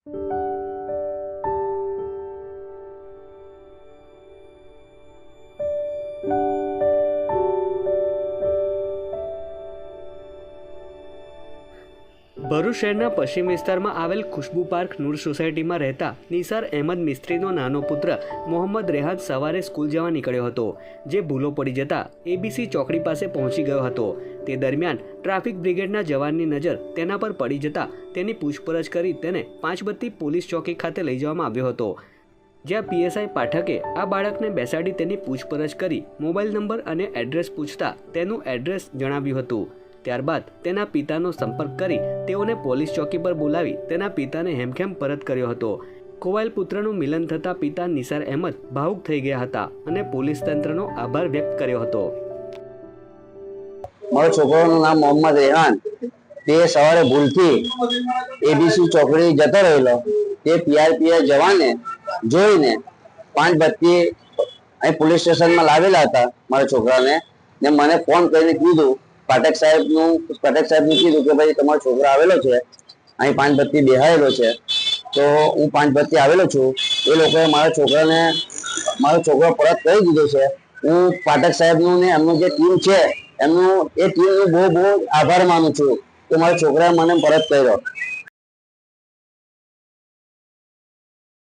ભરૂચ શહેરના પશ્ચિમ વિસ્તારમાં આવેલ ખુશ્બુ પાર્ક નૂર સોસાયટીમાં રહેતા નિસાર અહેમદ મિસ્ત્રીનો નાનો પુત્ર મોહમ્મદ રેહાન સવારે સ્કૂલ જવા નીકળ્યો હતો, જે ભૂલો પડી જતા એબીસી ચોકડી પાસે પહોંચી ગયો હતો। તે દરમિયાન ટ્રાફિક બ્રિગેડના જવાનની નજર તેના પર પડી જતા તેની પૂછપરછ કરી તેને પાંચબત્તી પોલીસ ચોકી ખાતે લઈ જવામાં આવ્યો હતો, જ્યાં પીએસઆઈ પાઠકે આ બાળકને બેસાડી તેની પૂછપરછ કરી મોબાઈલ નંબર અને એડ્રેસ પૂછતા તેનું એડ્રેસ જણાવ્યું હતું। ત્યારબાદ તેના પિતાનો સંપર્ક કરી તેઓને પોલીસ ચોકી પર બોલાવી તેના પિતાને હેમખેમ પરત કર્યો હતો। ખોવાયેલ પુત્રનું મિલન થતાં પિતા નિસાર અહેમદ ભાવુક થઈ ગયા હતા અને પોલીસ તંત્રનો આભાર વ્યક્ત કર્યો હતો। મારો છોકરાનું નામ મોહમ્મદ રેહાન, તે સવારે ભૂલથી એબીસી ચોકડી જતો રહેલો, તે પીઆરપીએસ જવાને જોઈને પાંચબત્તી અહીં પોલીસ સ્ટેશનમાં લાવેલા હતા મારા છોકરાને, ને મને ફોન કરીને કીધું, પાઠક સાહેબનું કીધું કે ભાઈ તમારો છોકરો આવેલો છે, અહીં પાંચબત્તી બેહાયેલો છે, તો હું પાંચબત્તી આવેલો છું। એ લોકોએ મારો છોકરો પરત કરી દીધો છે। હું પાઠક સાહેબનું ને એમનું જે ટીમ છે એ ટીમનું બહુ આભાર માનું છું કે મારા છોકરાએ મને પરત કર્યો।